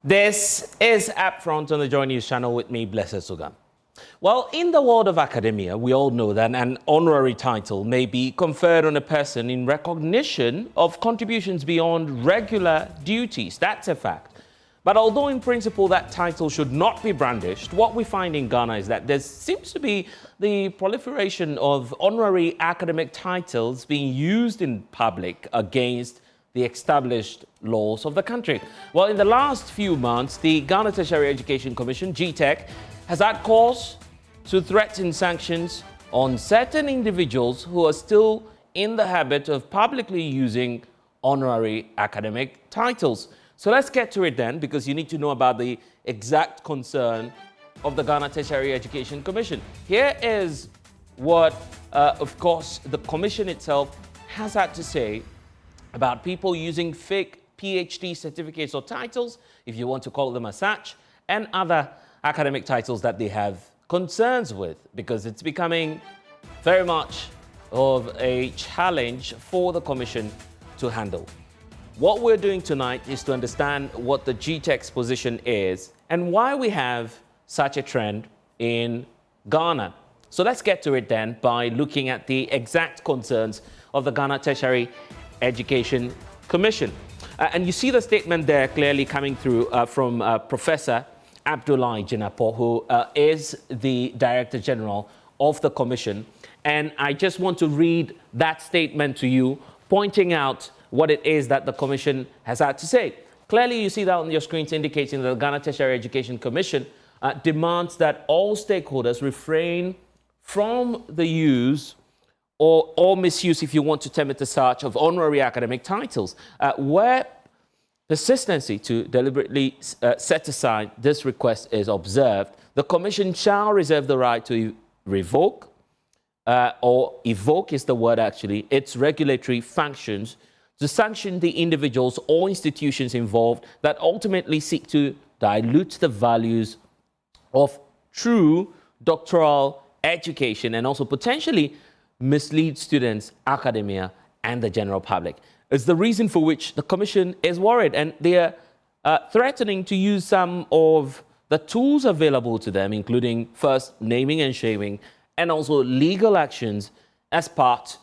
This is UPFront on the JoyNews channel with me, Blessed Sogah. Well, in the world of academia, we all know that an honorary title may be conferred on a person in recognition of contributions beyond regular duties. That's a fact. But although in principle that title should not be brandished, what we find in Ghana is that there seems to be the proliferation of honorary academic titles being used in public against the established laws of the country. Well, in the last few months, the Ghana Tertiary Education Commission, GTEC, has had cause to threaten sanctions on certain individuals who are still in the habit of publicly using honorary academic titles. So let's get to it then, because you need to know about the exact concern of the Ghana Tertiary Education Commission. Here is what, of course, the Commission itself has had to say about people using fake PhD certificates or titles, if you want to call them as such, and other academic titles that they have concerns with, because it's becoming very much of a challenge for the Commission to handle. What we're doing tonight is to understand what the GTEC's position is and why we have such a trend in Ghana. So let's get to it then by looking at the exact concerns of the Ghana Tertiary Education Commission. And you see the statement there clearly coming through from Professor Abdullahi Jinapo, who is the Director General of the Commission. And I just want to read that statement to you, pointing out what it is that the Commission has had to say. Clearly, you see that on your screens, indicating that the Ghana Tertiary Education Commission demands that all stakeholders refrain from the use or misuse, if you want to term it as such, of honorary academic titles, where persistency to deliberately set aside this request is observed. The Commission shall reserve the right to revoke, or evoke is the word actually, its regulatory functions to sanction the individuals or institutions involved that ultimately seek to dilute the values of true doctoral education and also potentially mislead students, academia, and the general public. It's the reason for which the Commission is worried, and they are threatening to use some of the tools available to them, including first naming and shaming, and also legal actions as part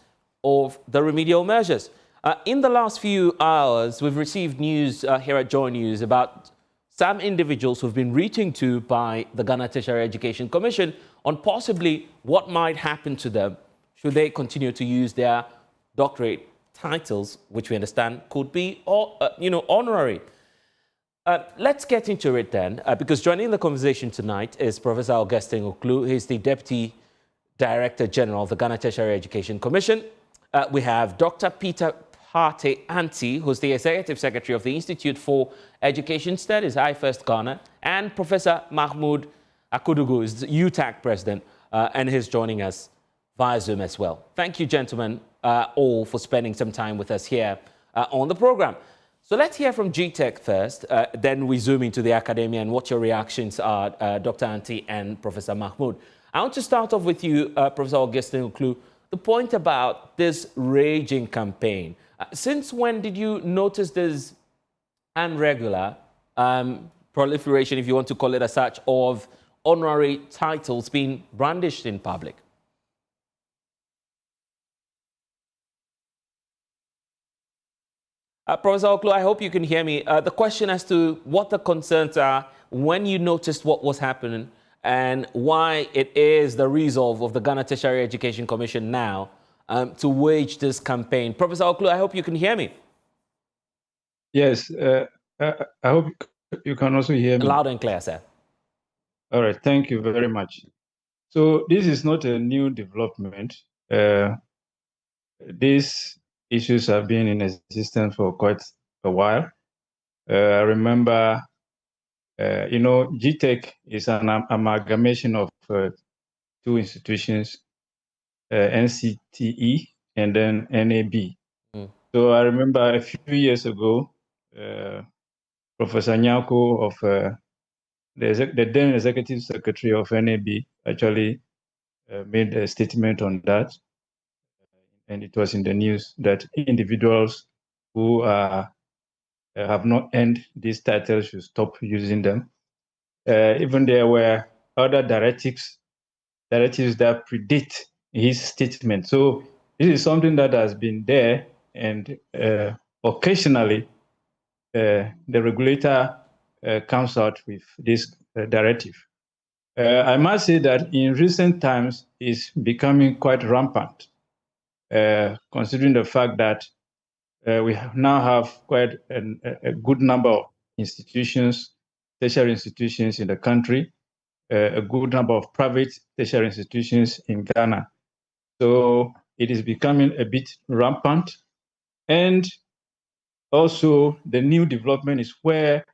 of the remedial measures. In the last few hours, we've received news here at JoyNews about some individuals who've been written to by the Ghana Tertiary Education Commission on possibly what might happen to them should they continue to use their doctorate titles, which we understand could be, honorary. Let's get into it then, because joining the conversation tonight is Professor Augustine Oklu. He's the Deputy Director General of the Ghana Tertiary Education Commission. We have Dr. Peter Anti, who's the Executive Secretary of the Institute for Education Studies, IFirst Ghana, and Professor Mahmoud Akudugu is the UTAG President, and he's joining us via Zoom as well. Thank you, gentlemen, all for spending some time with us here on the program. So let's hear from GTEC first, then we zoom into the academia and what your reactions are, Dr. Anti and Professor Mahmoud. I want to start off with you, Professor Augustine Oklu, the point about this raging campaign. Since when did you notice this unregular proliferation, if you want to call it as such, of honorary titles being brandished in public? Professor Oklu, I hope you can hear me. The question as to what the concerns are, when you noticed what was happening, and why it is the resolve of the Ghana Tertiary Education Commission now to wage this campaign. Professor Oklu, I hope you can hear me. Yes, I hope you can also hear me. Loud and clear, sir. All right, thank you very much. So this is not a new development. These issues have been in existence for quite a while. I remember, GTEC is an amalgamation of two institutions, NCTE and then NAB. So I remember a few years ago, Professor Nyako of the then Executive Secretary of NAB actually made a statement on that. And it was in the news that individuals who are have not earned these titles should stop using them. Even there were other directives that predate his statement. So this is something that has been there, and occasionally the regulator comes out with this directive. I must say that in recent times it's becoming quite rampant, considering the fact that we now have quite a good number of institutions, tertiary institutions in the country, a good number of private tertiary institutions in Ghana. So it is becoming a bit rampant. And also the new development is where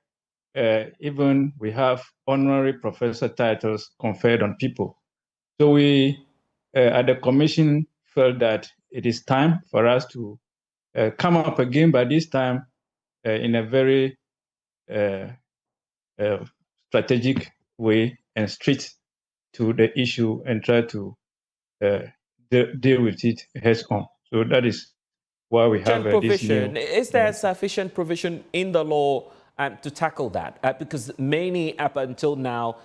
even we have honorary professor titles conferred on people. So we at the commission felt that it is time for us to come up again, but this time in a very strategic way and straight to the issue and try to deal with it heads on. So that is why we have this new. Is there sufficient provision in the law to tackle that? Because many up until now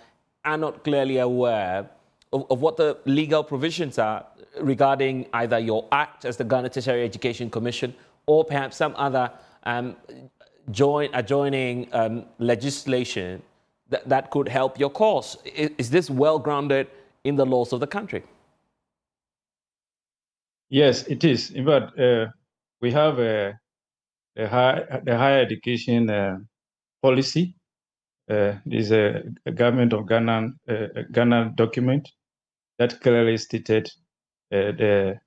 are not clearly aware of what the legal provisions are regarding either your act as the Ghana Tertiary Education Commission or perhaps some other adjoining legislation that could help your cause. Is this well grounded in the laws of the country? Yes, it is. In fact, we have the higher education policy. This is a government of Ghana document that clearly stated the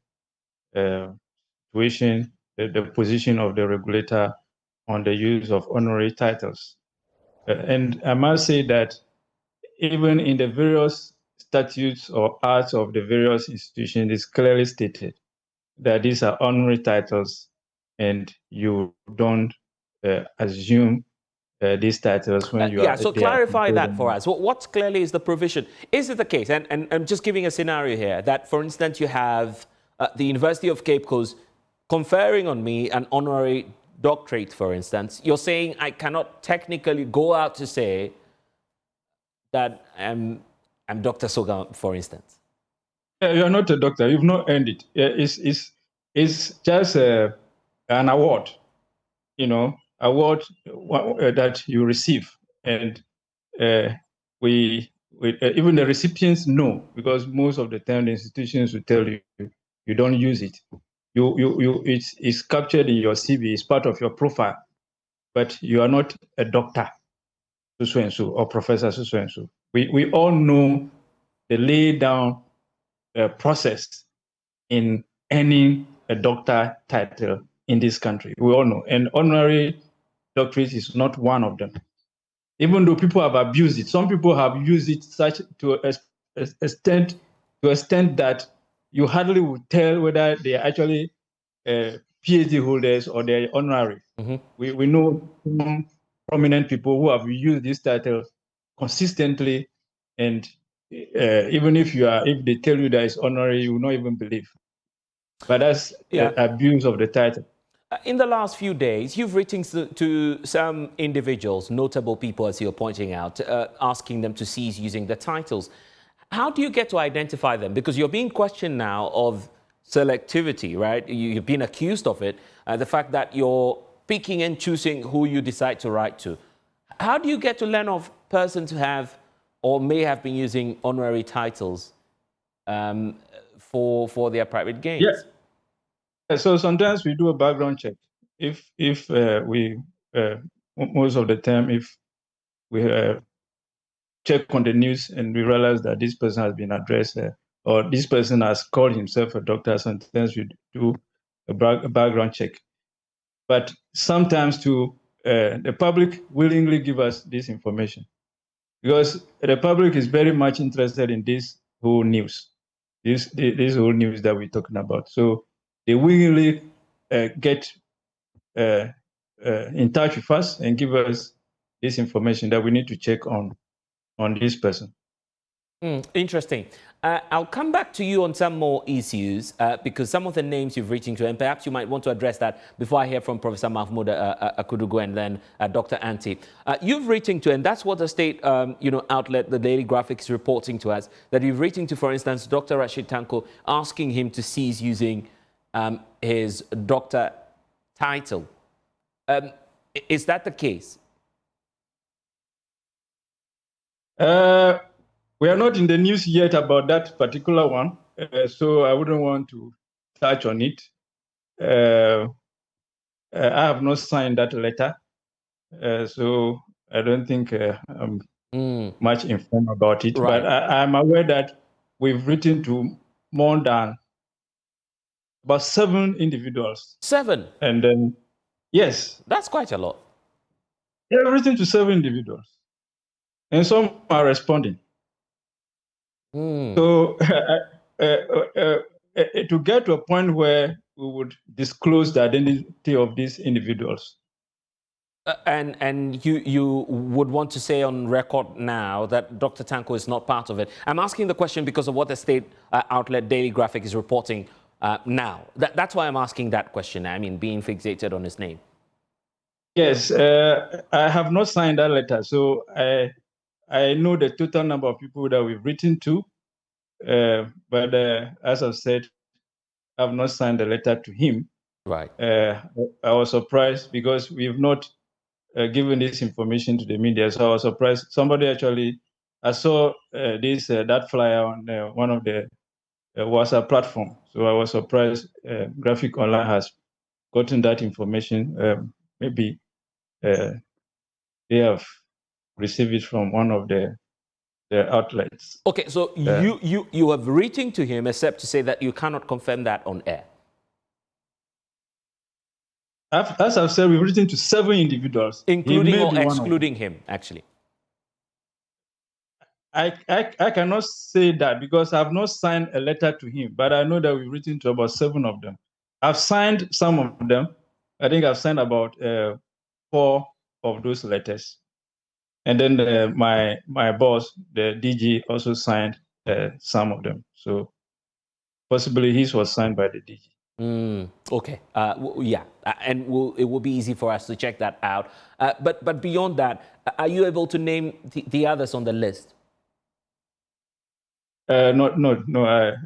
situation, the position of the regulator on the use of honorary titles. And I must say that even in the various statutes or acts of the various institutions, it's clearly stated that these are honorary titles and you don't assume these titles when you are. Yeah, so clarify that for us. What clearly is the provision? Is it the case, and I'm just giving a scenario here, that, for instance, you have the University of Cape Coast conferring on me an honorary doctorate, for instance. You're saying I cannot technically go out to say that I'm Dr. Sogah, for instance? You're not a doctor. You've not earned it. It's just an award, award that you receive. And even the recipients know, because most of the time the institutions will tell you you don't use it. It's captured in your CV. It's part of your profile, but you are not a doctor, so and so, or professor, so and so. We all know the lay down process in earning a doctor title in this country. We all know, and honorary doctorate is not one of them. Even though people have abused it, some people have used it such to a extent that you hardly would tell whether they are actually PhD holders or they're honorary. Mm-hmm. We know some prominent people who have used this title consistently, and even if they tell you that it's honorary, you will not even believe. But that's abuse of the title. In the last few days, you've written to some individuals, notable people, as you're pointing out, asking them to cease using the titles. How do you get to identify them? Because you're being questioned now of selectivity, right? You've been accused of it. The fact that you're picking and choosing who you decide to write to. How do you get to learn of persons who have or may have been using honorary titles for their private gains? Yeah. So sometimes we do a background check. If we most of the time, if we check on the news and we realize that this person has been addressed or this person has called himself a doctor, sometimes we do a background check. But sometimes too, the public willingly give us this information because the public is very much interested in this whole news, this whole news that we're talking about. So they willingly get in touch with us and give us this information that we need to check on this person. Interesting. I'll come back to you on some more issues because some of the names you've written to, and perhaps you might want to address that before I hear from Professor Mahmoud Akudugu and then Dr. Anti. You've written to, and that's what the state outlet, the Daily Graphic, is reporting to us, that you've written to, for instance, Dr. Rashid Tanko, asking him to cease using his doctor title. Is that the case? We are not in the news yet about that particular one, so I wouldn't want to touch on it. I have not signed that letter, so I don't think I'm much informed about it. Right. But I'm aware that we've written to more than about 7 individuals. 7? And then, yes. That's quite a lot. We've written to 7 individuals. And some are responding. So to get to a point where we would disclose the identity of these individuals. And you would want to say on record now that Dr. Tanko is not part of it. I'm asking the question because of what the state outlet Daily Graphic is reporting now. That's why I'm asking that question. I mean, being fixated on his name. Yes, I have not signed that letter. So I know the total number of people that we've written to. But as I've said, I've not signed the letter to him. Right. I was surprised because we've not given this information to the media. So I was surprised. Somebody actually, I saw that flyer on one of the WhatsApp platform. So I was surprised Graphic Online has gotten that information. Maybe they have received it from one of the outlets. Okay, so you have written to him, except to say that you cannot confirm that on air. As I've said, we've written to 7 individuals, including or excluding him, actually. I cannot say that because I've not signed a letter to him, but I know that we've written to about 7 of them. I've signed some of them. I think I've signed about 4 of those letters. And then my boss, the DG, also signed some of them. So possibly his was signed by the DG. Okay. Yeah. And it will be easy for us to check that out. But beyond that, are you able to name the others on the list? No.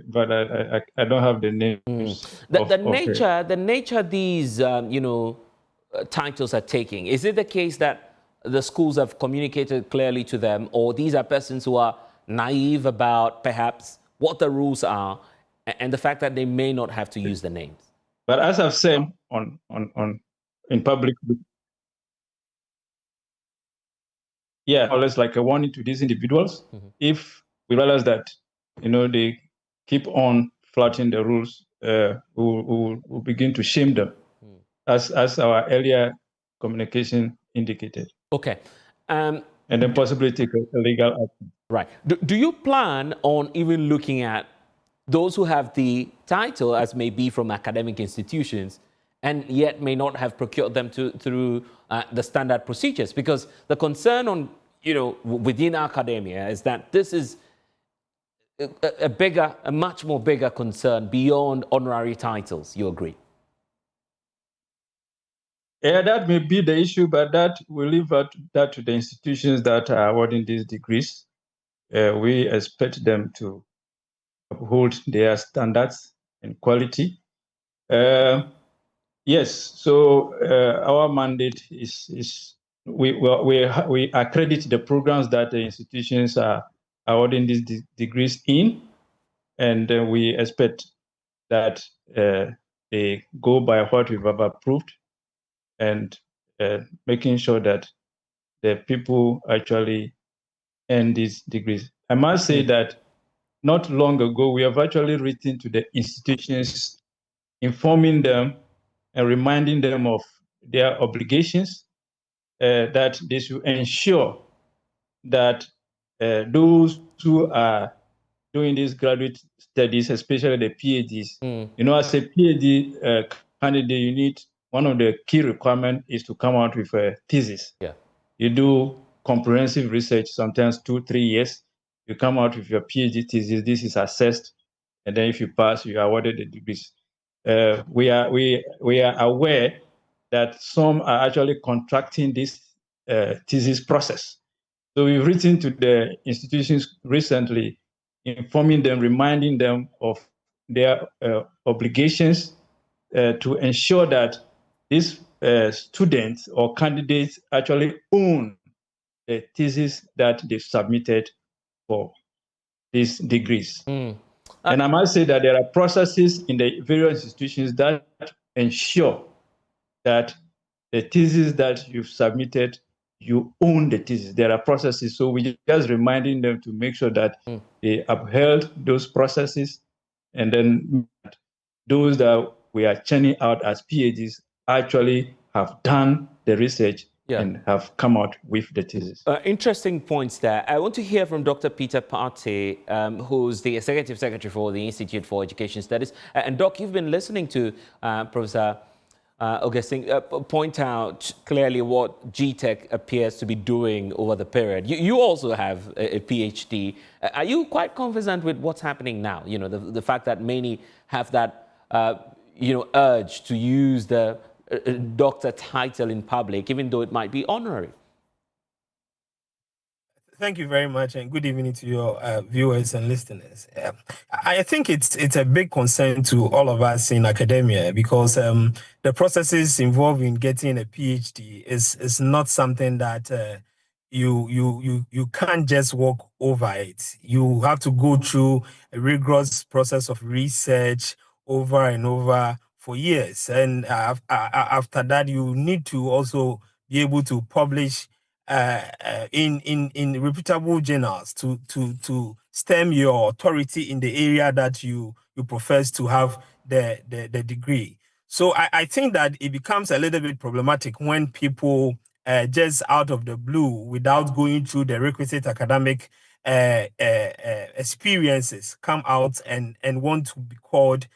But I don't have the names. The nature these titles are taking. Is it the case that the schools have communicated clearly to them, or these are persons who are naive about perhaps what the rules are, and the fact that they may not have to use the names? But as I've said in public, yeah, or less like a warning to these individuals. If we realize that they keep on flouting the rules, we'll begin to shame them, as our earlier communication indicated. Okay. And then possibly take a legal action. Right. Do you plan on even looking at those who have the title, as may be from academic institutions, and yet may not have procured them through the standard procedures? Because the concern on, within academia is that this is a much more bigger concern beyond honorary titles. You agree? Yeah, that may be the issue, but that we'll leave that to the institutions that are awarding these degrees. We expect them to uphold their standards and quality. Yes, so our mandate is we accredit the programs that the institutions are awarding these degrees in, and we expect that they go by what we've approved, and making sure that the people actually earn these degrees. I must say that not long ago, we have actually written to the institutions, informing them and reminding them of their obligations, that they should ensure that those who are doing these graduate studies, especially the PhDs, as a PhD candidate, you need, one of the key requirements is to come out with a thesis. Yeah. You do comprehensive research, sometimes 2-3 years, you come out with your PhD thesis, this is assessed, and then if you pass, you are awarded the degrees. We are aware that some are actually contracting this thesis process. So we've written to the institutions recently, informing them, reminding them of their obligations to ensure that these students or candidates actually own the thesis that they've submitted for these degrees. And I must say that there are processes in the various institutions that ensure that the thesis that you've submitted, you own the thesis. There are processes. So we're just reminding them to make sure that they upheld those processes, and then those that we are churning out as PhDs actually have done the research and have come out with the thesis. Interesting points there. I want to hear from Dr. Peter Partey, who's the Executive Secretary for the Institute for Education Studies. And Doc, you've been listening to Professor Augustine point out clearly what GTEC appears to be doing over the period. You also have a PhD. Are you quite confident with what's happening now? You know, the fact that many have that, urge to use the doctor title in public, even though it might be honorary. Thank you very much, and good evening to your viewers and listeners. I think it's a big concern to all of us in academia, because the processes involved in getting a PhD is not something that you can't just walk over it. You have to go through a rigorous process of research over and over for years, and after that, you need to also be able to publish in reputable journals to stem your authority in the area that you profess to have the degree. So I think that it becomes a little bit problematic when people just out of the blue, without going through the requisite academic experiences, come out and want to be called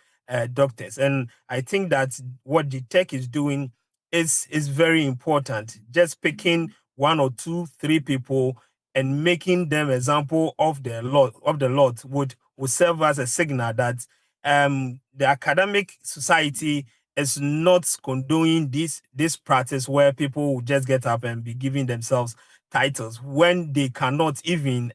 doctors. And I think that what GTEC is doing is very important. Just picking 1 or 2, 3 people and making them example of the lot would serve as a signal that the academic society is not condoning this practice where people will just get up and be giving themselves titles when they cannot even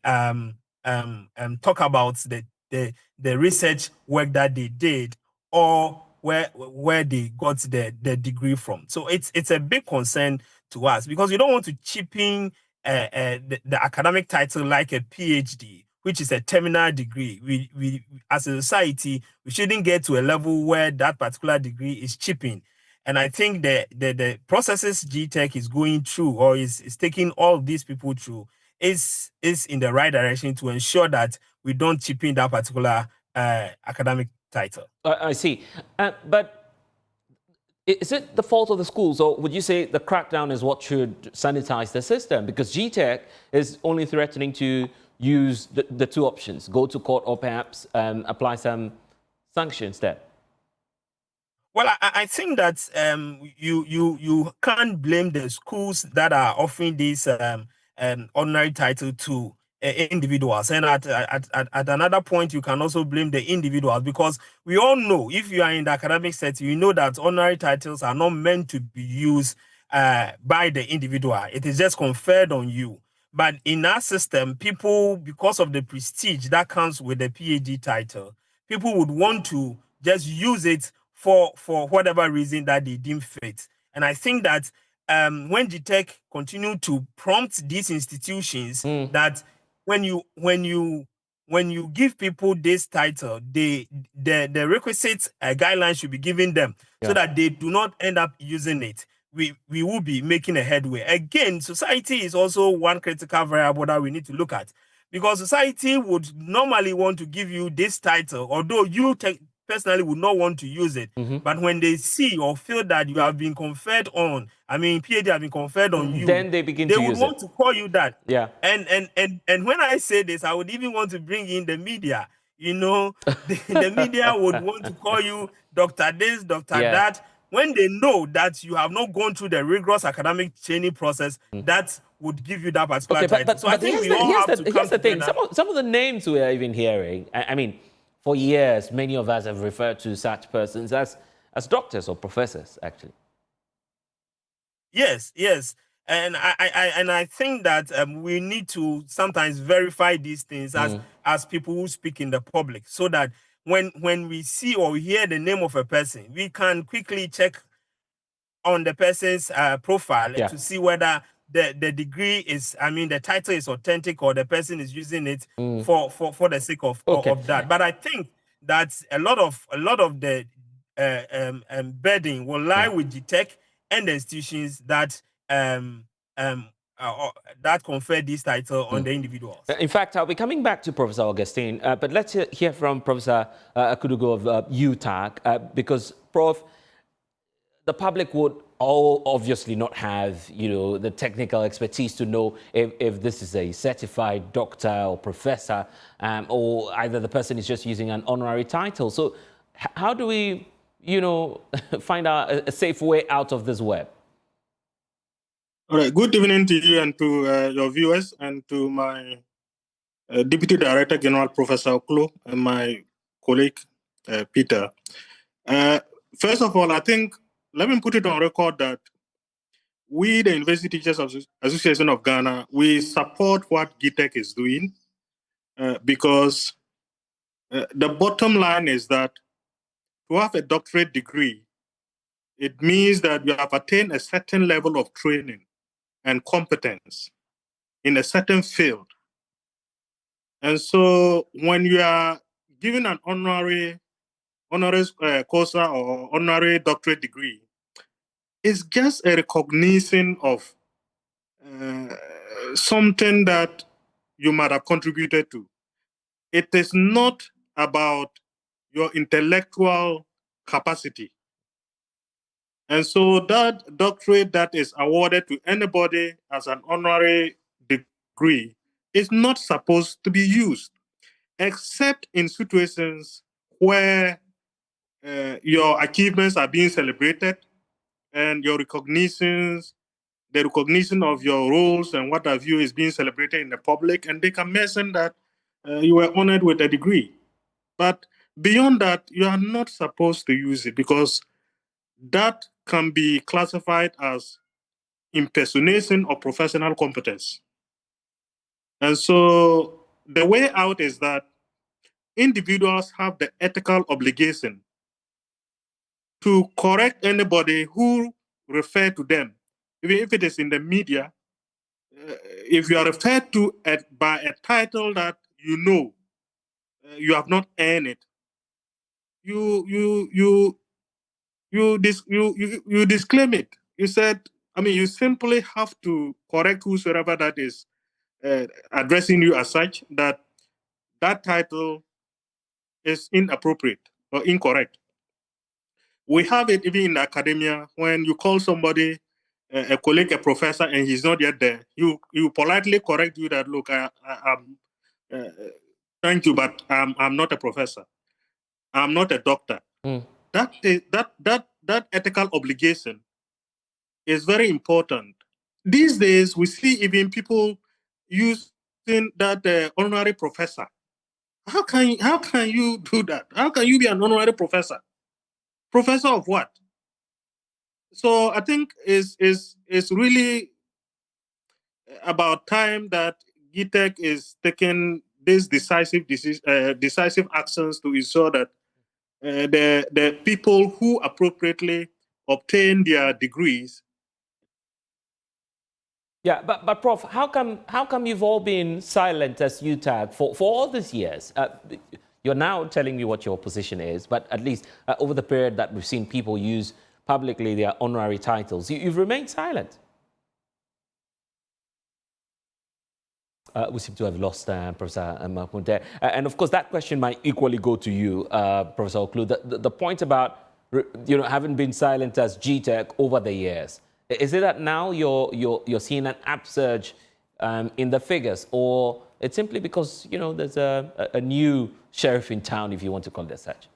talk about the research work that they did, or where they got the degree from. So it's a big concern to us, because you don't want to cheapen the academic title like a PhD, which is a terminal degree. We as a society, we shouldn't get to a level where that particular degree is cheapened. And I think the processes GTEC is going through, or is taking all these people through, is in the right direction to ensure that we don't cheapen that particular academic title. I see. But is it the fault of the schools, or would you say the crackdown is what should sanitize the system? Because GTEC is only threatening to use the two options, go to court or perhaps apply some sanctions there. Well, I think that you can't blame the schools that are offering this honorary title to individuals, and at another point, you can also blame the individuals, because we all know, if you are in the academic setting, you know that honorary titles are not meant to be used by the individual. It is just conferred on you. But in our system, people, because of the prestige that comes with the PhD title, people would want to just use it for whatever reason that they deem fit. And I think that when GTEC continue to prompt these institutions that when you give people this title, the requisite guidelines should be given them so that they do not end up using it. We will be making a headway. Again, society is also one critical variable that we need to look at, because society would normally want to give you this title, although you personally would not want to use it. But when they see or feel that you have been conferred on, PhD have been conferred on you, then they begin to use it. They would want to call you that. Yeah. And when I say this, I would even want to bring in the media. You know, the media would want to call you Dr. This, Dr. That. when they know that you have not gone through the rigorous academic training process, that would give you that particular Okay, title. So I think we all have to come here's the thing. together. Some of the names we are even hearing, I mean, for years, many of us have referred to such persons as doctors or professors, actually. Yes, yes. And I think that we need to sometimes verify these things as people who speak in the public, so that when we see or hear the name of a person, we can quickly check on the person's profile Yeah. to see whether the degree is, I mean, the title is authentic, or the person is using it for the sake of Okay. that. But I think that a lot of the burden will lie with GTEC and the institutions that that confer this title on the individuals. In fact, I'll be coming back to Professor Augustine, but let's hear from Professor Akudugo of UTAG, because, Prof, the public would all obviously not have, the technical expertise to know if this is a certified doctor or professor, or either the person is just using an honorary title. So how do we, find out a safe way out of this web? All right. Good evening to you and to your viewers, and to my Deputy Director General, Professor Oklo, and my colleague, Peter. First of all, I think, let me put it on record that we, the University Teachers Association of Ghana, we support what GTEC is doing, because the bottom line is that to have a doctorate degree, it means that you have attained a certain level of training and competence in a certain field. And so when you are given an honoris causa or honorary doctorate degree, it's just a recognition of something that you might have contributed to. It is not about your intellectual capacity. And so that doctorate that is awarded to anybody as an honorary degree is not supposed to be used, except in situations where your achievements are being celebrated and your recognitions, the recognition of your roles and what have you is being celebrated in the public, and they can mention that you were honored with a degree. But beyond that, you are not supposed to use it, because that can be classified as impersonation of professional competence. And so the way out is that individuals have the ethical obligation to correct anybody who refer to them, even if it is in the media. If you are referred to by a title that you have not earned it, you disclaim it. You said, you simply have to correct whosoever that is addressing you as such, that title is inappropriate or incorrect. We have it even in academia. When you call somebody a colleague, a professor, and he's not yet there, you politely correct you that, look, I'm thank you, but I'm not a professor. I'm not a doctor. That ethical obligation is very important. These days, we see even people using that honorary professor. How can you do that? How can you be an honorary professor? Professor of what? So I think it's really about time that GTEC is taking these decisive actions to ensure that the people who appropriately obtain their degrees. Yeah, but Prof, how come you've all been silent as UTAG for all these years? You're now telling me what your position is, but at least over the period that we've seen people use publicly their honorary titles, you've remained silent. We seem to have lost Professor Mahmoud there. And of course, that question might equally go to you, Professor Oklu. The point about having been silent as GTEC over the years, is it that now you're seeing an upsurge in the figures, or it's simply because there's a new sheriff in town, if you want to call it as such?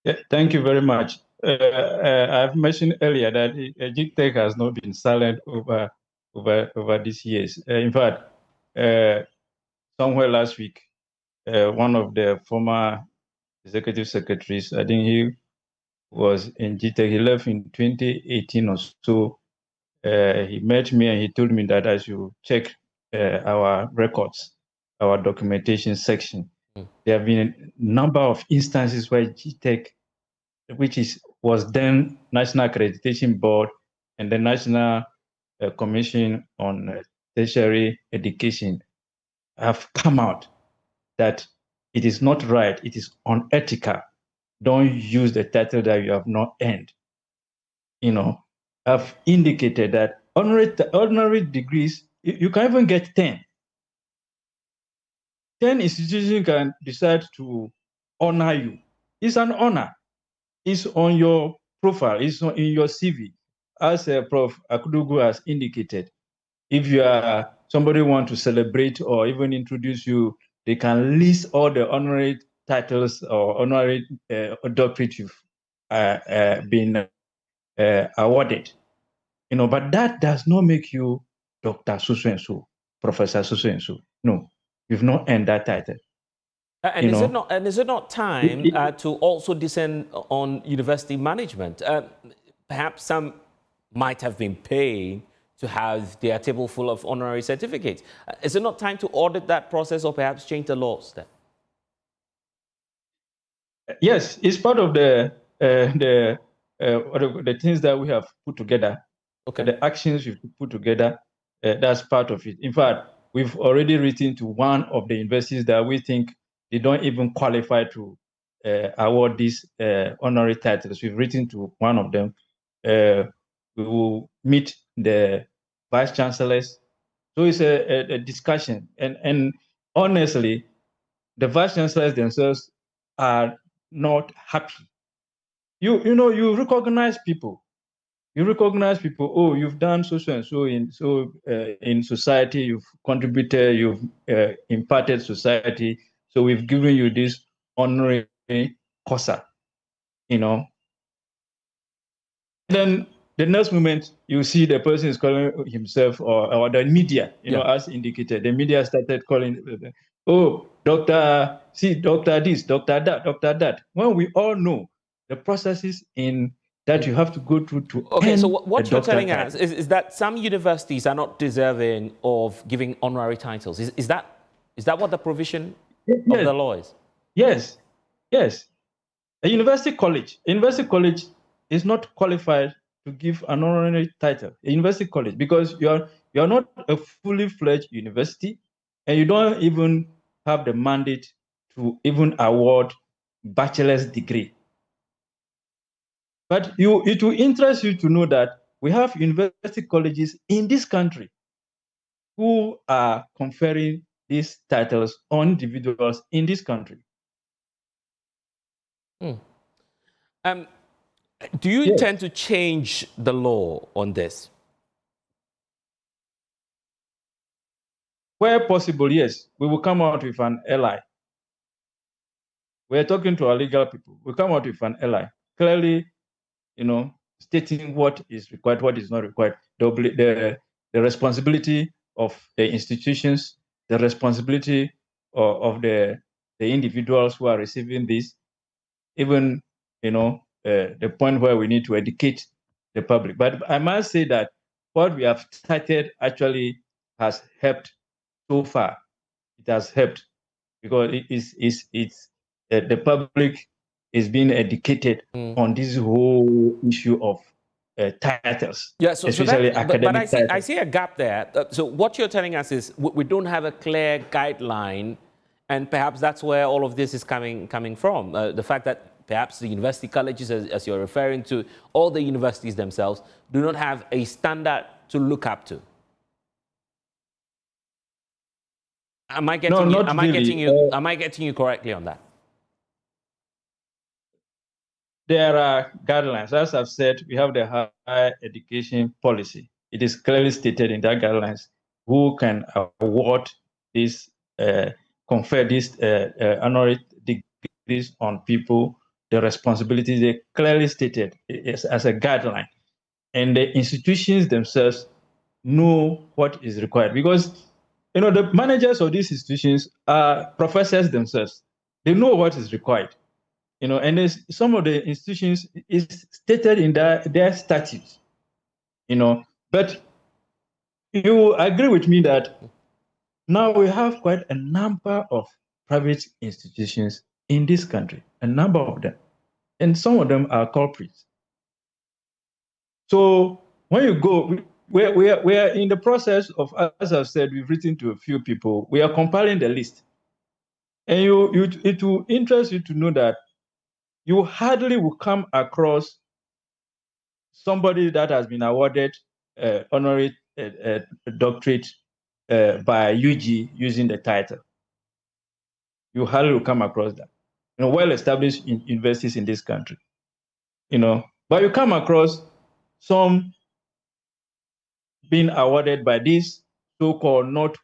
Yeah, thank you very much. I've mentioned earlier that GTEC has not been silent over these years. In fact, somewhere last week, one of the former executive secretaries, I think he was in GTEC, he left in 2018 or so. He met me and he told me that I should check our records, our documentation section. There have been a number of instances where GTEC, which was then National Accreditation Board and the National Commission on Tertiary Education, have come out that it is not right, it is unethical. Don't use the title that you have not earned. I've indicated that ordinary degrees, you can even get 10. 10 institutions can decide to honor you. It's an honor. It's on your profile. It's in your CV. As Prof. Akudugu has indicated, if you are somebody want to celebrate or even introduce you, they can list all the honorary titles or honorary doctorate you've been awarded. But that does not make you Dr. So and so, Professor so and so. No, you've not earned that title. And is it not time to also descend on university management? Perhaps some might have been paying to have their table full of honorary certificates. Is it not time to audit that process or perhaps change the laws then? Yes, it's part of the things that we have put together. Okay. The actions we've put together, that's part of it. In fact, we've already written to one of the universities that we think they don't even qualify to award these honorary titles. We've written to one of them. We will meet the vice chancellors. So it's a discussion. And honestly, the vice chancellors themselves are not happy. You recognize people. You recognize people. Oh, you've done so and so in society. You've contributed. You've imparted society. So we've given you this honorary COSA. Then the next moment you see the person is calling himself or the media. As indicated, the media started calling. Oh, doctor, see, doctor this, doctor that, doctor that. When we all know the processes in that you have to go through to okay, so what you're telling us is that some universities are not deserving of giving honorary titles. Is that what the provision of the law is? Yes. A university college is not qualified to give an honorary title. A university college, because you're not a fully fledged university, and you don't even have the mandate to even award bachelor's degree. But it will interest you to know that we have university colleges in this country who are conferring these titles on individuals in this country. Do you intend to change the law on this? Where possible, yes. We will come out with an LI. We're talking to our legal people. We'll come out with an LI. Clearly, stating what is required, what is not required. The responsibility of the institutions, the responsibility of the individuals who are receiving this, even, the point where we need to educate the public. But I must say that what we have started actually has helped so far. It has helped because it's the public is being educated on this whole issue of titles. Yeah, so especially academic but I see a gap there. So what you're telling us is we don't have a clear guideline, and perhaps that's where all of this is coming from. The fact that perhaps the university colleges, as you're referring to, all the universities themselves do not have a standard to look up to. Am I getting am I getting you correctly on that? There are guidelines. As I've said, we have the higher education policy. It is clearly stated in that guidelines who can award this, confer these honorary degrees on people the responsibilities. They clearly stated as a guideline. And the institutions themselves know what is required, because the managers of these institutions are professors themselves. They know what is required. And there's some of the institutions is stated in their statutes. But you agree with me that now we have quite a number of private institutions in this country, a number of them, and some of them are culprits. So when you go, we are in the process of, as I've said, we've written to a few people. We are compiling the list, and it will interest you to know that you hardly will come across somebody that has been awarded honorary doctorate by UG using the title. You hardly will come across that. Well-established universities in this country. But you come across some being awarded by these so-called not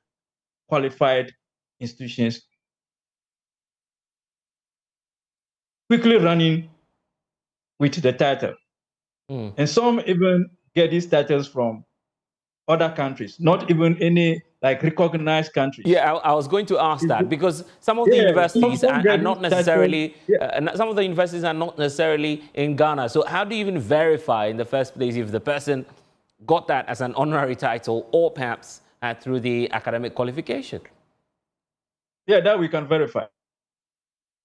qualified institutions, quickly running with the title. And some even get these titles from other countries, not even any recognized countries. Yeah, I was going to ask that, because some of the universities are not necessarily, some of the universities are not necessarily in Ghana. So how do you even verify in the first place if the person got that as an honorary title, or perhaps through the academic qualification? Yeah, that we can verify.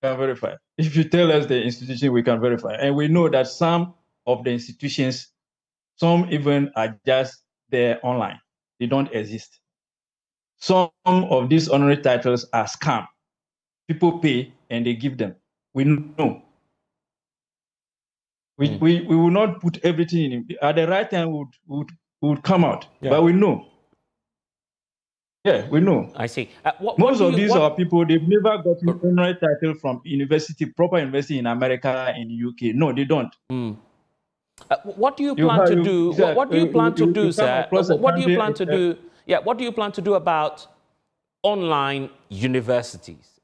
If you tell us the institution, we can verify. And we know that some of the institutions, some even are just there online. They don't exist. Some of these honorary titles are scam. People pay and they give them. We know. We will not put everything in. At the right time, would come out. Yeah. But we know. Yeah, we know. I see. Most of these are people, they've never gotten an honorary title from proper university in America, in the UK. No, they don't. What do you plan to do? What do you plan to do, sir? What do you plan to do? Yeah, what do you plan to do about online universities?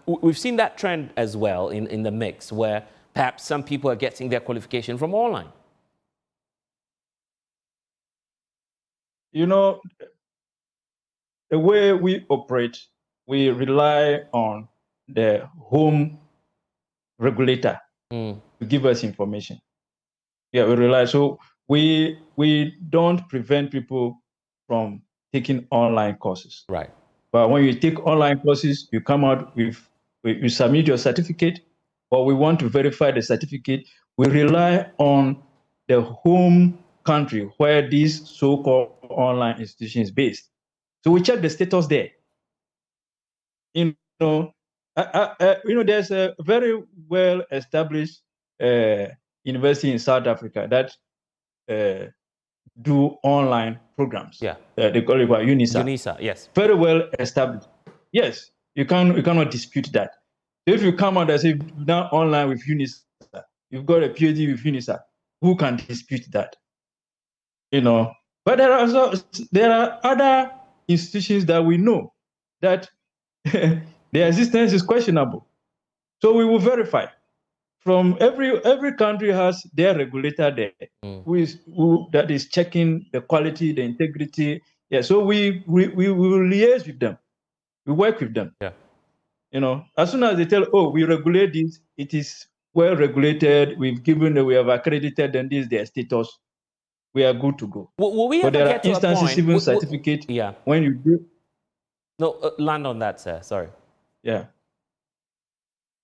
We've seen that trend as well in the mix, where perhaps some people are getting their qualification from online. The way we operate, we rely on the home regulator to give us information. Yeah, we rely. So we don't prevent people from taking online courses. Right. But when you take online courses, you come out with, you submit your certificate, or we want to verify the certificate. We rely on the home country where this so-called online institution is based. So we check the status there. There's a very well-established university in South Africa that do online programs. Yeah. They call it UNISA. UNISA, yes. Very well established. Yes, you cannot dispute that. So if you come out and say you've done online with UNISA, you've got a PhD with UNISA, who can dispute that? But there are other institutions that we know that their existence is questionable. So we will verify. From every country has their regulator there, that is checking the quality, the integrity. Yeah, so we will liaise with them. We work with them. Yeah. As soon as they tell, oh, we regulate this, it is well regulated, we have accredited, and this is their status, we are good to go. Will we ever but there get are to instances, a point, even certificate, yeah, when you do. No, land on that, sir. Sorry. Yeah.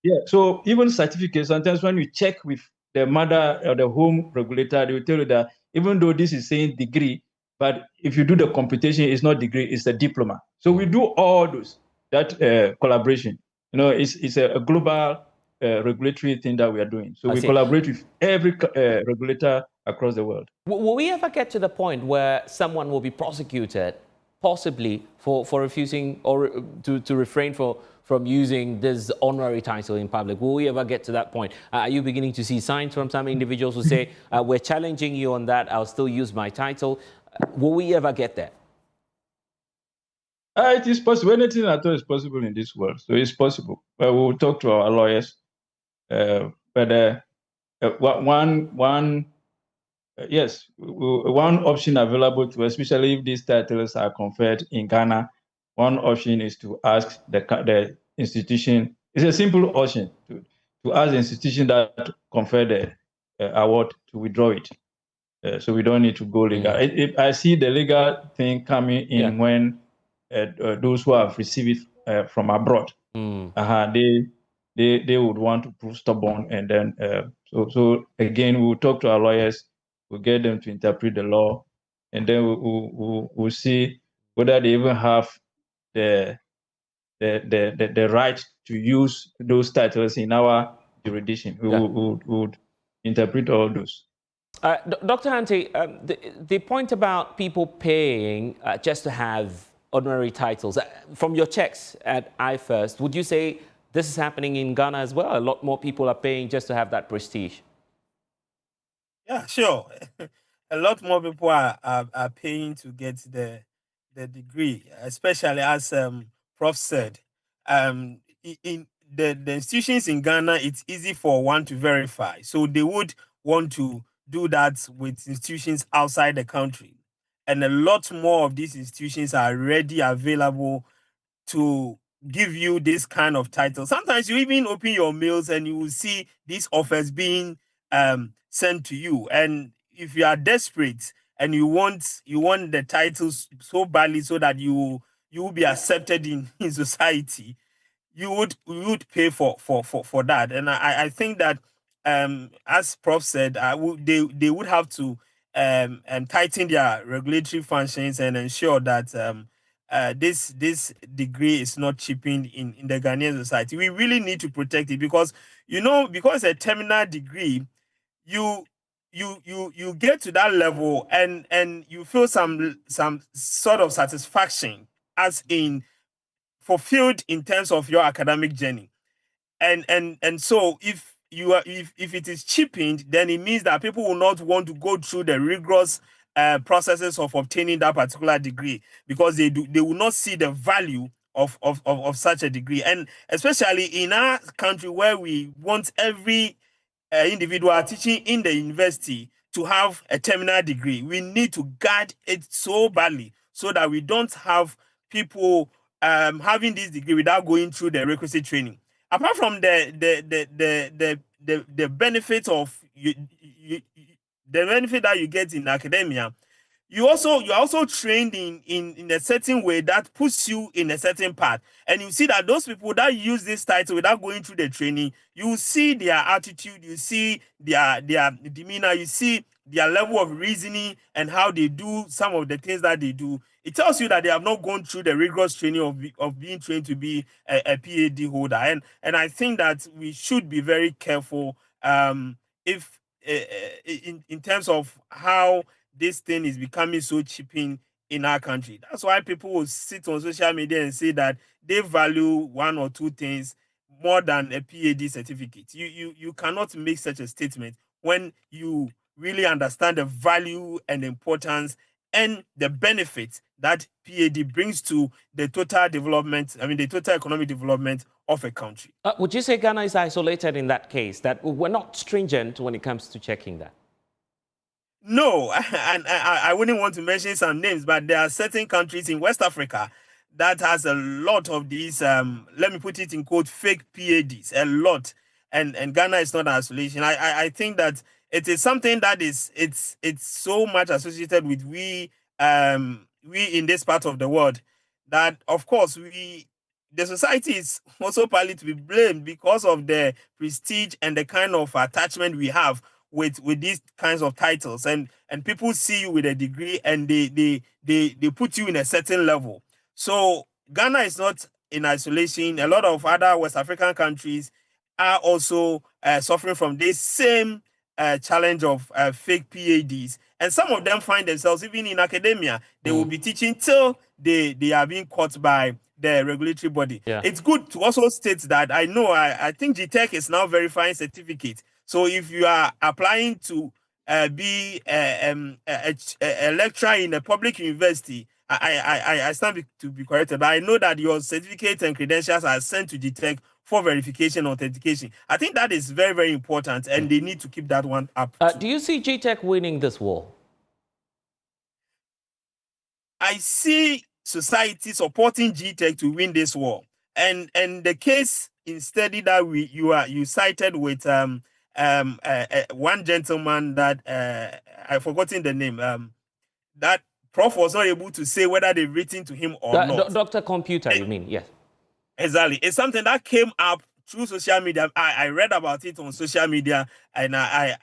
Yeah. So even certificates, sometimes when you check with the mother or the home regulator, they will tell you that even though this is saying degree, but if you do the computation, it's not degree, it's a diploma. So we do all those, that collaboration. It's a global regulatory thing that we are doing. So we collaborate with every regulator across the world. Will we ever get to the point where someone will be prosecuted, possibly for refusing or to refrain from using this honorary title in public? Will we ever get to that point? Are you beginning to see signs from some individuals who say, we're challenging you on that, I'll still use my title? Will we ever get there? It is possible. Anything at all is possible in this world. So it's possible. We'll talk to our lawyers. But yes, one option available to, especially if these titles are conferred in Ghana, one option is to ask the institution. It's a simple option to ask the institution that conferred the award to withdraw it. So we don't need to go legal. I see the legal thing coming in when those who have received it from abroad, they would want to prove stubborn, and then so again we'll talk to our lawyers, we'll get them to interpret the law, and then we'll see whether they even have the right to use those titles in our jurisdiction. We would interpret all those. Dr. Hante, the point about people paying just to have honorary titles, from your checks at iFirst, would you say this is happening in Ghana as well? A lot more people are paying just to have that prestige. Yeah, sure. A lot more people are paying to get the degree, especially as Prof said. In the institutions in Ghana, it's easy for one to verify. So they would want to do that with institutions outside the country. And a lot more of these institutions are already available to give you this kind of title. Sometimes you even open your mails and you will see these offers being sent to you. And if you are desperate and you want the titles so badly so that you will be accepted in society, you would pay for that. And I think that as Prof said, they would have to tighten their regulatory functions and ensure that this degree is not cheapened in the Ghanaian society. We really need to protect it because because a terminal degree, you get to that level and you feel some sort of satisfaction as in fulfilled in terms of your academic journey. And so if it is cheapened, then it means that people will not want to go through the rigorous processes of obtaining that particular degree because they will not see the value of such a degree. And especially in our country where we want every individual teaching in the university to have a terminal degree, we need to guard it so badly so that we don't have people having this degree without going through the requisite training. Apart from the benefit of the benefit that you get in academia, you're also trained in a certain way that puts you in a certain path. And you see that those people that use this title without going through the training, you see their attitude, you see their demeanor, you see their level of reasoning and how they do some of the things that they do. It tells you that they have not gone through the rigorous training of being trained to be a PhD holder. And I think that we should be very careful if in terms of how this thing is becoming so cheap in our country. That's why people will sit on social media and say that they value one or two things more than a PhD certificate. You cannot make such a statement when you really understand the value and importance and the benefit that PhD brings to the total development, the total economic development of a country. Would you say Ghana is isolated in that case, that we're not stringent when it comes to checking that? No, and I wouldn't want to mention some names, but there are certain countries in West Africa that has a lot of these, let me put it in quote, fake PhDs, a lot. And Ghana is not an isolation. I think that it is something that it's so much associated with we in this part of the world that, of course, the society is also partly to be blamed because of the prestige and the kind of attachment we have with these kinds of titles, and people see you with a degree and they put you in a certain level. So Ghana is not in isolation. A lot of other West African countries are also suffering from this same challenge of fake PhDs. And some of them find themselves, even in academia, they will be teaching till they are being caught by the regulatory body. Yeah. It's good to also state that I think GTEC is now verifying certificates. So if you are applying to be a lecturer in a public university, I stand to be corrected, but I know that your certificates and credentials are sent to GTEC for verification, authentication. I think that is very, very important, and they need to keep that one up. Do you see GTEC winning this war? I see society supporting GTEC to win this war, and the case in study that you cited with one gentleman that I've forgotten the name, that prof was not able to say whether they've written to him or not. Dr. Computer, you mean? Yes. Exactly. It's something that came up through social media. I read about it on social media, and I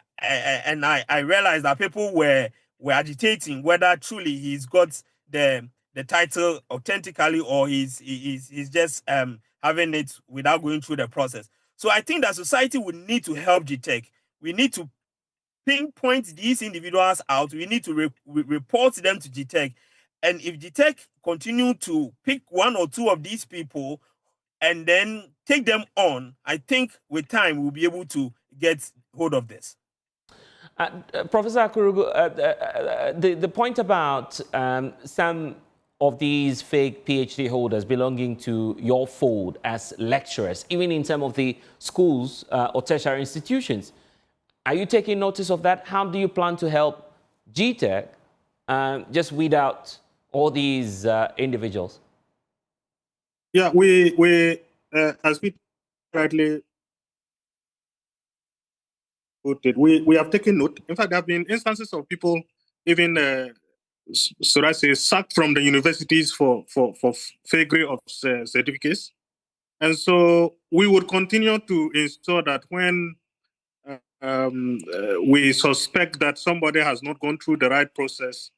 realized that people were agitating whether truly he's got the title authentically, or he's just having it without going through the process. So I think that society would need to help GTEC. We need to pinpoint these individuals out. We need to report them to GTEC. And if GTEC continue to pick one or two of these people and then take them on, I think with time we'll be able to get hold of this. Professor Akurugu, the point about some of these fake PhD holders belonging to your fold as lecturers, even in some of the schools or tertiary institutions, are you taking notice of that? How do you plan to help GTEC just weed out all these individuals? Yeah, we as we rightly put it, we have taken note. In fact, there have been instances of people even, should I say, sacked from the universities for fakery of certificates. And so we would continue to ensure that when we suspect that somebody has not gone through the right process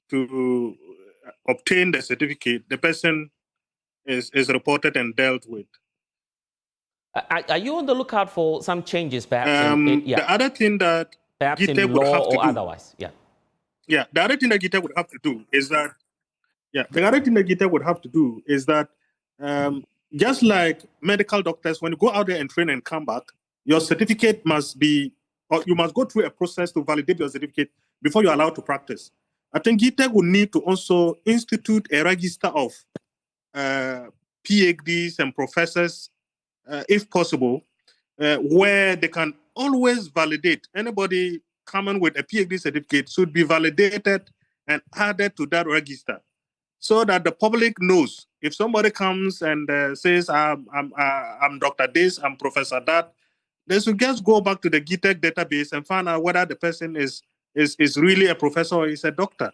to obtain the certificate, the person is reported and dealt with. Are you on the lookout for some changes, perhaps? The other thing that perhaps GTEC in would law have to or do, otherwise, the other thing that GTEC would have to do is that, the other thing that GTEC would have to do is that, just like medical doctors, when you go out there and train and come back, your certificate must be, or you must go through a process to validate your certificate before you're allowed to practice. I think GTEC would need to also institute a register of PhDs and professors, if possible, where they can always validate. Anybody coming with a PhD certificate should be validated and added to that register, so that the public knows. If somebody comes and says, I'm Dr. This, I'm Professor that, they should just go back to the GTEC database and find out whether the person is really a professor or is a doctor.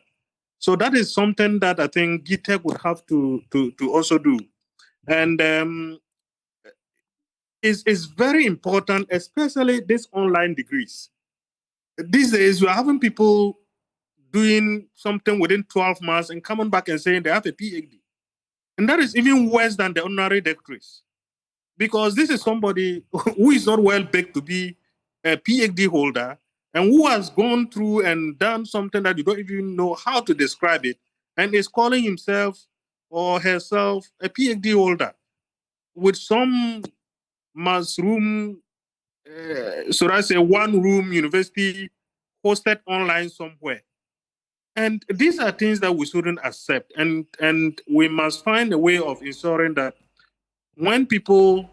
So that is something that I think GTEC would have to also do. And is very important, especially these online degrees. These days, we're having people doing something within 12 months and coming back and saying they have a PhD. And that is even worse than the honorary doctorates, because this is somebody who is not well baked to be a PhD holder and who has gone through and done something that you don't even know how to describe it, and is calling himself or herself a PhD holder with some mushroom, should I say, one-room university hosted online somewhere. And these are things that we shouldn't accept. And we must find a way of ensuring that when people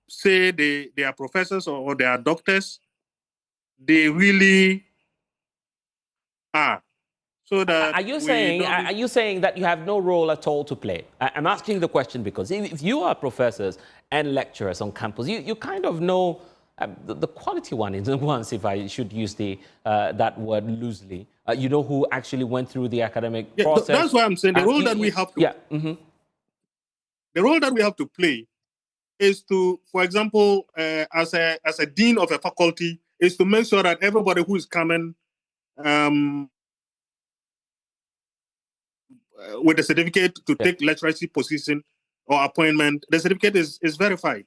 say they are professors or they are doctors, they really are. So that are you saying that you have no role at all to play? I'm asking the question because if you are professors and lecturers on campus, you kind of know the quality ones, if I should use that word loosely. You know who actually went through the academic process. That's why I'm saying the role that we have to. The role that we have to play is to, for example, as a dean of a faculty, is to make sure that everybody who is coming with a certificate to take lecturership position or appointment, the certificate is verified.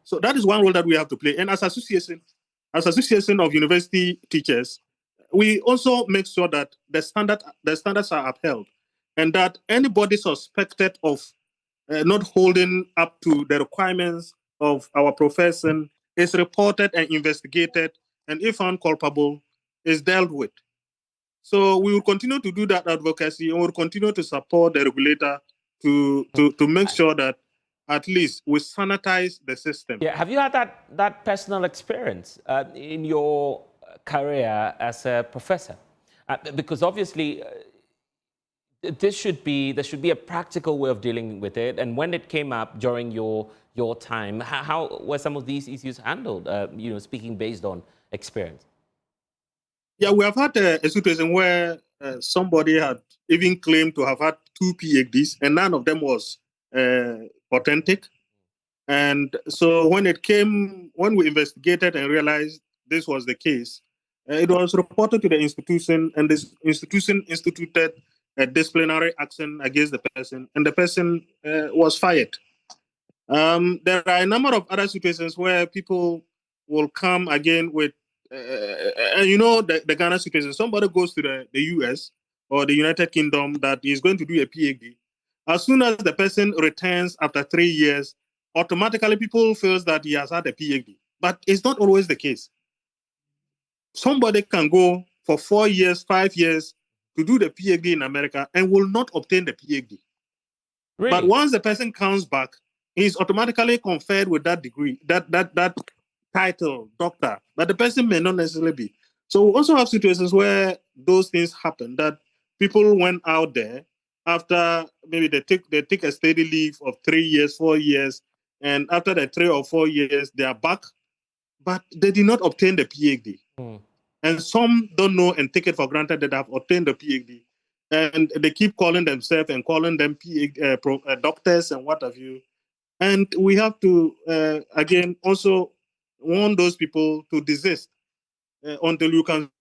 So that is one role that we have to play. And as association of university teachers, we also make sure that the standards are upheld, and that anybody suspected of not holding up to the requirements of our profession is reported and investigated, and if found culpable, is dealt with. So we will continue to do that advocacy, and we'll continue to support the regulator to make sure that at least we sanitize the system. Yeah, have you had that personal experience in your career as a professor? Because obviously, there should be a practical way of dealing with it. And when it came up during your time, how were some of these issues handled? Speaking based on experience. Yeah, we have had a situation where somebody had even claimed to have had 2 PhDs, and none of them was authentic. And so when we investigated and realized this was the case, it was reported to the institution, and this institution instituted a disciplinary action against the person, and the person was fired. There are a number of other situations where people will come again with, the Ghana situation. Somebody goes to the US or the United Kingdom that is going to do a PhD. As soon as the person returns after 3 years, automatically people feels that he has had a PhD. But it's not always the case. Somebody can go for 4 years, 5 years to do the PhD in America and will not obtain the PhD. Really? But once the person comes back, he's automatically conferred with that degree, that title, doctor. But the person may not necessarily be. So we also have situations where those things happen, that people went out there after maybe they take a steady leave of 3 years, 4 years, and after the 3 or 4 years, they are back, but they did not obtain the PhD. And some don't know and take it for granted that they have obtained the PhD. And they keep calling themselves and calling them doctors and what have you. And we have to, again, also warn those people to desist until you can.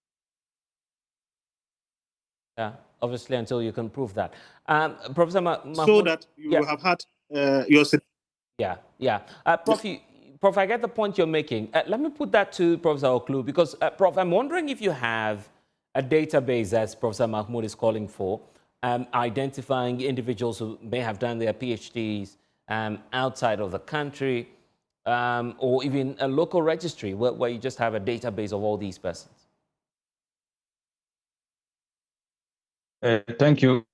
Yeah, obviously, until you can prove that. Professor Mahmoud, so that you have had your. Yeah. Prof, I get the point you're making. Let me put that to Professor Oklu, because, Prof, I'm wondering if you have a database, as Professor Mahmoud is calling for, identifying individuals who may have done their PhDs outside of the country, or even a local registry where you just have a database of all these persons. Thank you.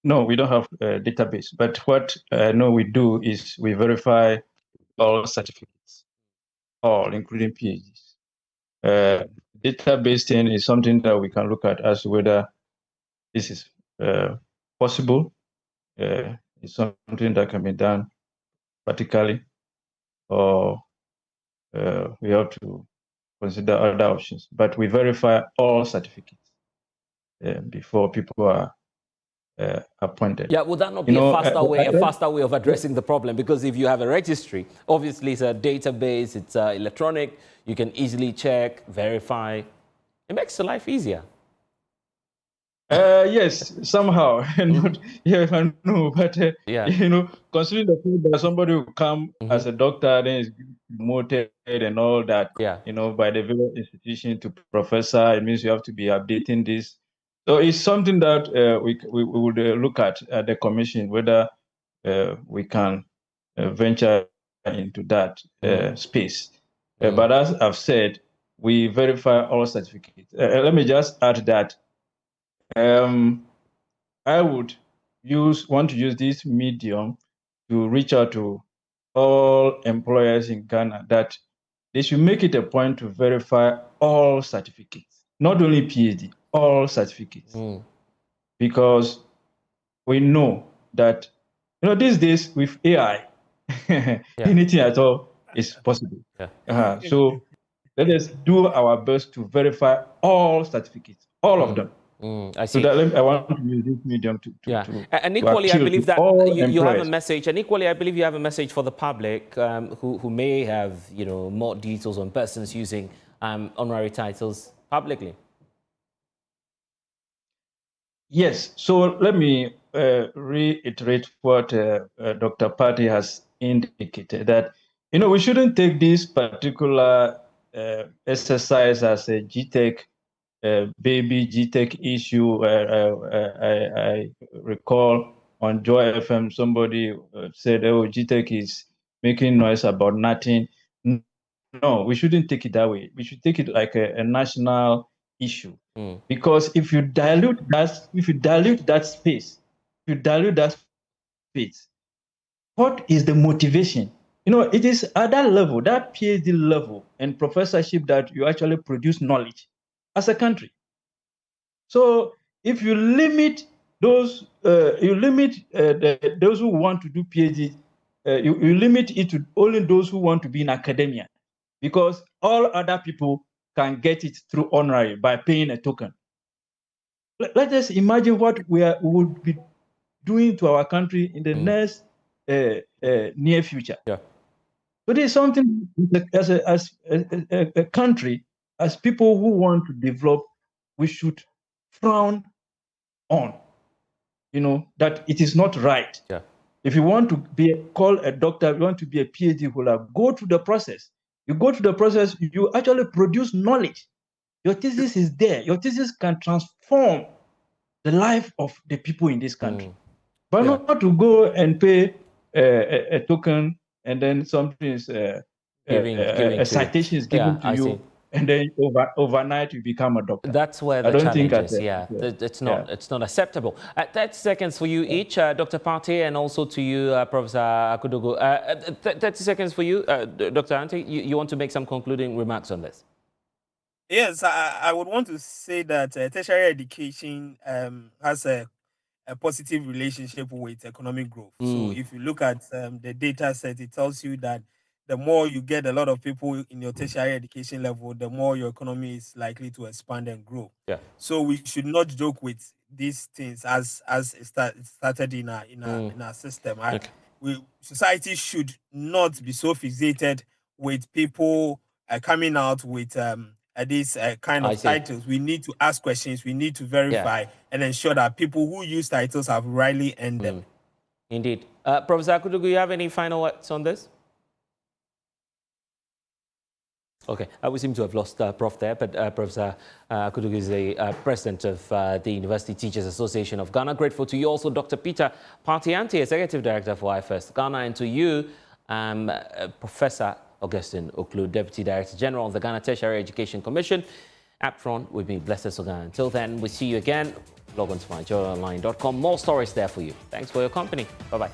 No, we don't have a database, but what I know we do is we verify all certificates, all, including PhDs. Database thing is something that we can look at as to whether this is possible. It's something that can be done vertically, or we have to consider other options. But we verify all certificates before people are appointed. Yeah, would that not be a faster way of addressing the problem? Because if you have a registry, obviously it's a database, it's electronic, you can easily check, verify. It makes your life easier. Yes, somehow. Not, I know, but considering the fact that somebody will come as a doctor, then is promoted and all that, by the various institution to professor, it means you have to be updating this. So it's something that we would look at the commission, whether we can venture into that space. But as I've said, we verify all certificates. Let me just add that I would want to use this medium to reach out to all employers in Ghana that they should make it a point to verify all certificates, not only PhD, all certificates. Because we know that, these days with AI, anything at all is possible. So let us do our best to verify all certificates, all of them. I see. So that I want to use this medium to and equally, I believe that you have a employers. message. And equally, I believe you have a message for the public who may have more details on persons using honorary titles publicly. Yes. So let me reiterate what Dr. Patti has indicated, that we shouldn't take this particular exercise as a GTEC baby GTEC issue. I recall on Joy FM, somebody said, oh, GTEC is making noise about nothing. No, we shouldn't take it that way. We should take it like a national issue. Because if you dilute that space, what is the motivation? It is at that level, that PhD level and professorship, that you actually produce knowledge as a country. So if you limit those, those who want to do PhD, you limit it to only those who want to be in academia, because all other people can get it through honorary by paying a token. Let us imagine what we would be doing to our country in the next near future. Yeah. So this is something as a country, as people who want to develop, we should frown on. That it is not right. Yeah. If you want to be called a doctor, you want to be a PhD holder, go through the process. You go through the process, you actually produce knowledge. Your thesis is there. Your thesis can transform the life of the people in this country. But not to go and pay a token, and then something is a citation is given to you, and then overnight you become a doctor. That's where the challenge is. It's not acceptable. 30 seconds for you each, Dr. Partey, and also to you, Professor Akudogo. 30 seconds for you, Dr. Ante. You want to make some concluding remarks on this? Yes, I would want to say that tertiary education has a positive relationship with economic growth. So if you look at the data set, it tells you that the more you get a lot of people in your tertiary education level, the more your economy is likely to expand and grow. Yeah. So we should not joke with these things as it started in our system. Society should not be so fixated with people coming out with these kind of titles. We need to ask questions. We need to verify and ensure that people who use titles have rightly earned them. Indeed. Professor Akudogo, you have any final words on this? Okay, we seem to have lost Prof there, but Professor Akudogo is the president of the University Teachers Association of Ghana. Grateful to you also, Dr. Peter Partey, executive director for IFirst Ghana, and to you, Professor Augustine Oklu, Deputy Director General of the Ghana Tertiary Education Commission. UPFront with me, Blessed Sogah. Until then, we see you again. Log on to myjoyonline.com. More stories there for you. Thanks for your company. Bye-bye.